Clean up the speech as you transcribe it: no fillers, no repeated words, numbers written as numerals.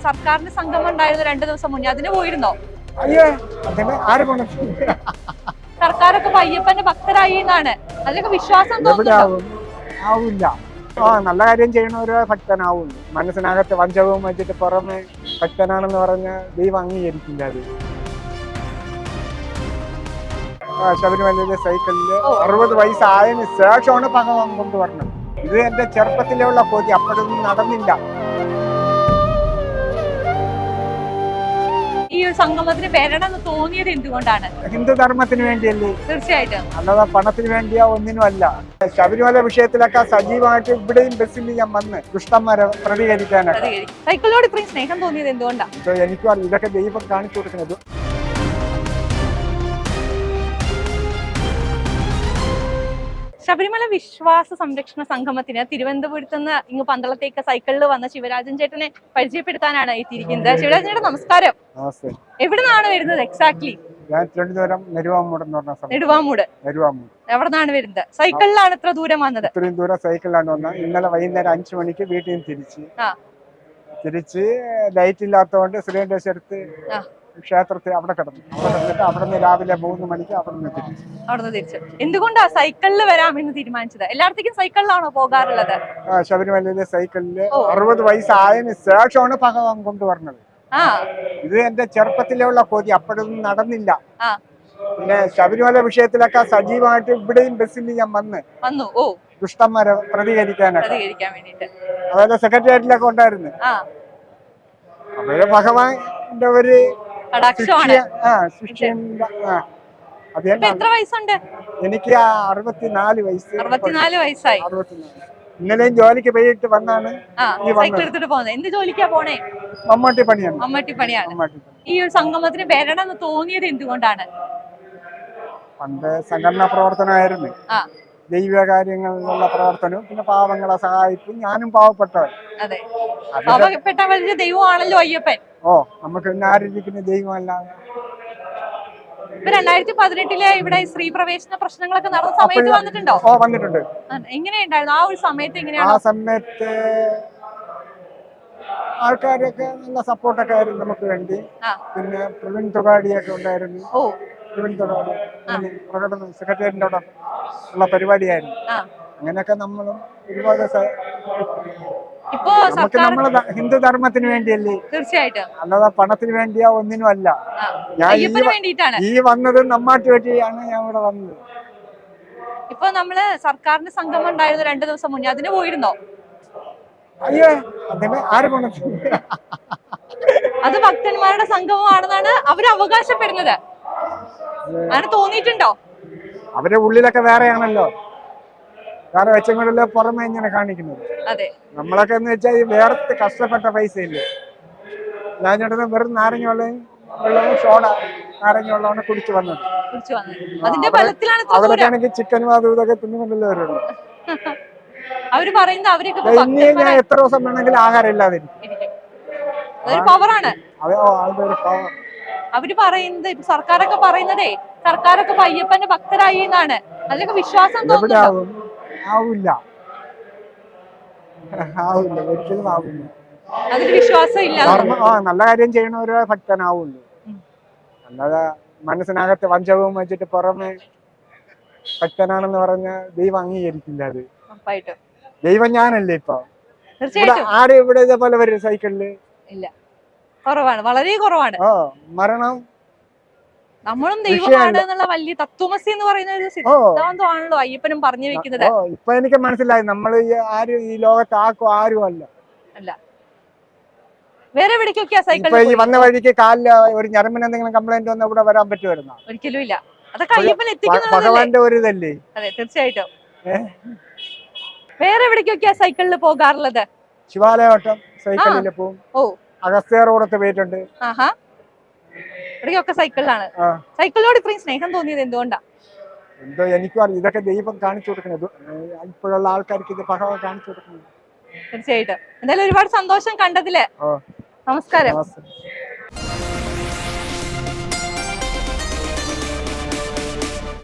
സർക്കാരിന്റെ സംഗമം ഉണ്ടായിരുന്നു 2 ദിവസം മുന്നേ, അതിന് പോയിരുന്നോ? അയ്യേ അതിന് ആര് പോണം? സർക്കാരൊക്കെ അയ്യപ്പന്റെ ഭക്തരായി എന്നാണ്, അതിലൊക്കെ വിശ്വാസം എവിടെ തോന്നുന്നുണ്ടോ? ആവില്ല. നല്ല കാര്യം ചെയ്യണവരോ ഭക്തനാവുള്ളൂ. മനസ്സിനകത്ത് വഞ്ചകവും വെച്ചിട്ട് പുറമെ ഭക്തനാണെന്ന് പറഞ്ഞ ദൈവം അംഗീകരിക്കില്ല. അത് ശബരിമലയിലെ സൈക്കിളില് 60 വയസ്സായതിനു ശേഷമാണ് ഭഗവാൻ കൊണ്ടുവരണം. ഇത് എന്റെ ചെറുപ്പത്തിലുള്ള കൊതി, അപ്പോഴൊന്നും നടന്നില്ല. ഈ ഒരു സംഗമത്തിന് വരണമെന്ന് തോന്നിയത് എന്തുകൊണ്ടാണ്? ഹിന്ദു ധർമ്മത്തിന് വേണ്ടിയല്ലേ? തീർച്ചയായിട്ടും. അല്ലാതെ പണത്തിന് വേണ്ടിയോ ഒന്നിനും അല്ല. ശബരിമല വിഷയത്തിലൊക്കെ സജീവമായിട്ട് ഇവിടെയും ബസ്സിൽ ഞാൻ വന്ന് ദുഷ്ടന്മാരെ പ്രതികരിക്കാനൊക്കെ. സൈക്കിളിനോട് ഇത്രയും സ്നേഹം തോന്നിയത് എന്തുകൊണ്ടാണ്? എനിക്കും അറിയാം, ഇതൊക്കെ ദൈവം കാണിച്ചു കൊടുക്കുന്നത്. ശബരിമല വിശ്വാസ സംരക്ഷണ സംഗമത്തിന് തിരുവനന്തപുരത്ത് നിന്ന് ഇങ്ങ് പന്തളത്തേക്ക് സൈക്കിളിൽ വന്ന ശിവരാജൻ ചേട്ടനെ പരിചയപ്പെടുത്താനാണ് എത്തിയിരിക്കുന്നത്. ശിവരാജൻ ചേട്ടൻ നമസ്കാരം. എവിടെ നിന്നാണ് വരുന്നത് എക്സാക്ട്ലി? ഞാൻ നെടുവാമൂട്. എവിടെ നിന്നാണ് വരുന്നത്? സൈക്കിളിലാണ് ഇത്ര ദൂരം വന്നത്? ഇത്രയും ദൂരം സൈക്കിളിലാണ് വന്നത്. ഇന്നലെ വൈകുന്നേരം 5 മണിക്ക് വീട്ടിൽ നിന്ന് തിരിച്ച് ലൈറ്റ് ഇല്ലാത്തതുകൊണ്ട് സിലിണ്ടേഴ്സ് ക്ഷേത്രത്തിൽ അവിടെ കിടന്നു. അവിടെ നിന്ന് രാവിലെ 3 മണിക്ക് അവിടെ നിന്ന് തിരിച്ചു. എന്തുകൊണ്ടാ സൈക്കിളിൽ വരാമെന്ന് തീരുമാനിച്ചത്? എല്ലായിടത്തേക്കും സൈക്കിളിലാണോ പോകാറുള്ളത്? ശബരിമലയിലെ സൈക്കിളില് 60 വയസ്സായതിനു ശേഷമാണ് ഭഗവാൻ കൊണ്ടുവരണത്. ഇത് എന്റെ ചെറുപ്പത്തിലുള്ള കൊതി, അപ്പോഴൊന്നും നടന്നില്ല. പിന്നെ ശബരിമല വിഷയത്തിലൊക്കെ സജീവമായിട്ട് ഇവിടെയും ബസ്സിൽ ഞാൻ വന്നു ദുഷ്ടന്മാരെ പ്രതികരിക്കാനൊക്കെ. അതുപോലെ സെക്രട്ടേറിയറ്റിലൊക്കെ ഉണ്ടായിരുന്നു. അവര് ഭഗവാന്റെ ഒരു എത്ര വയസ്സുണ്ട്? എനിക്ക് 64 വയസ്സ്. 64 വയസ്സായി. ഇന്നലെയും ജോലിക്ക് പോയിട്ട് വന്നാണ് എന്ത് ജോലിക്കാ പോണേ? മമ്മൂട്ടി പണിയാണ്. ഈ ഒരു സംഗമത്തിന് വരണമെന്ന് തോന്നിയത് എന്തുകൊണ്ടാണ്? പണ്ട് സംഘടനാ പ്രവർത്തനമായിരുന്നു, ദൈവ കാര്യങ്ങളിലുള്ള പ്രവർത്തനവും പിന്നെ പാവങ്ങളെ സഹായിക്കും. ഞാനും പാവപ്പെട്ടവൻ. ദൈവമാണല്ലോ അയ്യപ്പൻ. നമുക്ക് പിന്നെ ആരോഗ്യത്തിന് ദൈവമല്ലാതെ. 2018 ഇവിടെ സ്ത്രീ പ്രവേശന പ്രശ്നങ്ങളൊക്കെ നടന്ന സമയത്ത് വന്നിട്ടുണ്ടോ? വന്നിട്ടുണ്ട്. എങ്ങനെയുണ്ടായിരുന്നു ആ ഒരു സമയത്ത്? ആ സമയത്ത് ആൾക്കാരൊക്കെ നല്ല സപ്പോർട്ടൊക്കെ ആയിരുന്നു നമുക്ക് വേണ്ടി. പിന്നെ പ്രവീൺ തൊഗാഡിയൊക്കെ ഉണ്ടായിരുന്നു. പ്രവീൺ തൊഗാഡി പ്രകടനം സെക്രട്ടേറിയറ്റിന്റെ അവിടെ ഉള്ള പരിപാടിയായിരുന്നു. അങ്ങനെയൊക്കെ നമ്മളും ഒരുപാട് നമുക്ക് നമ്മളെ ഹിന്ദു ധർമ്മത്തിന് വേണ്ടിയല്ലേ? തീർച്ചയായിട്ടും. അല്ലാതെ പണത്തിന് വേണ്ടിയോ ഒന്നിനും അല്ല. ഞാൻ ഈ വന്നത് നമ്മാട്ട് വേണ്ടിയാണ് ഞാൻ ഇവിടെ വന്നത്. ഇപ്പൊ നമ്മള് സർക്കാരിന്റെ സംഗമം ഉണ്ടായിരുന്നു 2 ദിവസം മുന്നേ, അതിന് പോയിരുന്നോ? അയ്യേ അതിന് ആര് പോണം? അത് ഭക്തന്മാരുടെ സംഗമമാണെന്നാണ് അവര് അവകാശപ്പെടുന്നത്. അങ്ങനെ തോന്നിയിട്ടുണ്ടോ? അവരുടെ ഉള്ളിലൊക്കെ വേറെയാണല്ലോ, വേറെ വെച്ചങ്ങളല്ലേ പുറമെ ഇങ്ങനെ കാണിക്കുന്നത്. നമ്മളൊക്കെ എന്ന് വെച്ചാൽ ഈ വേറെ കഷ്ടപ്പെട്ട പൈസ ഇല്ലേ. ഞാൻ ചേട്ടന് വെറും നാരങ്ങ വെള്ളവും സോഡ നാരങ്ങ വെള്ളമാണ് കുടിച്ചു വന്നത്. അവരൊക്കെയാണെങ്കിൽ ചിക്കനും അതും ഇതൊക്കെ തിന്നുകൊണ്ടല്ലേ വരുള്ളൂ. ഞാൻ എത്ര ദിവസം വേണമെങ്കിലും ആഹാരം ഇല്ലാതെ അവര് പറയുന്നത്. സർക്കാരൊക്കെ പറയുന്നതേ സർക്കാരൊക്കെ അയ്യപ്പന്റെ ഭക്തരായി എന്നാണ്, അതിലൊക്കെ വിശ്വാസം തോന്നുന്നുണ്ടോ? ആവില്ല, ഒരിക്കലും ആവില്ല. അതിൽ വിശ്വാസം ഇല്ല. നല്ല കാര്യം ചെയ്യണവരോ ഭക്തനാവുള്ളൂ. അല്ലാതെ മനസ്സിനകത്ത് വഞ്ചകവും വെച്ചിട്ട് പുറമെ ഭക്തനാണെന്ന് പറഞ്ഞ ദൈവം അംഗീകരിക്കില്ല. അത് ദൈവം ഞാനല്ലേ. ഇപ്പൊ ആരും ഇവിടെ ഇതേപോലെ വരും സൈക്കിളില്? ഇല്ല, കുറവാണ്, വളരെ കുറവാണ്. മരണം നമ്മളും ദൈവമാണ് എന്നുള്ള വലിയ തത്വമസി എന്ന് പറയുന്ന ഒരു സിദ്ധാന്തമാണല്ലോ അയ്യപ്പനും പറഞ്ഞു വെക്കുന്നത്. ഇപ്പൊ എനിക്ക് മനസ്സിലായി, നമ്മൾ ആരും ഈ ലോകത്ത് ആരും അല്ല. വേറെ എവിടേക്കൊക്കെയാ സൈക്കിൾ? ഈ വന്ന വഴിക്ക് കാലില് ഒരു ഞരമ്പിന് എന്തെങ്കിലും കംപ്ലൈന്റ് വന്നാൽ ഇവിടെ വരാൻ പറ്റുമായിരുന്നോ? ഒരിക്കലും ഇല്ല. അതൊക്കെ അയ്യപ്പൻ എത്തിക്കുന്നത് ഭഗവാന്റെ ഒരു ഇതല്ലേ. അതെ, തീർച്ചയായിട്ടും. വേറെ എവിടേക്കൊക്കെയാ സൈക്കിളിൽ പോകാറുള്ളത്? ശിവാലയോട്ടം സൈക്കിളിൽ പോകും. അഗസ്ത്യ റോഡത്ത് പോയിട്ടുണ്ട്. ഇവിടെയൊക്കെ സൈക്കിളിലാണ്. സൈക്കിളിനോട് ഇത്രയും സ്നേഹം തോന്നിയത് എന്തുകൊണ്ടാ? എനിക്കും അറിയാം, ഇതൊക്കെ ദൈവം കാണിച്ചു കൊടുക്കുന്നത്. ഇപ്പോഴുള്ള ആൾക്കാർക്ക് ഇത് ഭഗവാൻ കാണിച്ചു കൊടുക്കുന്നത്. തീർച്ചയായിട്ടും. എന്തായാലും ഒരുപാട് സന്തോഷം കണ്ടതില്. നമസ്കാരം.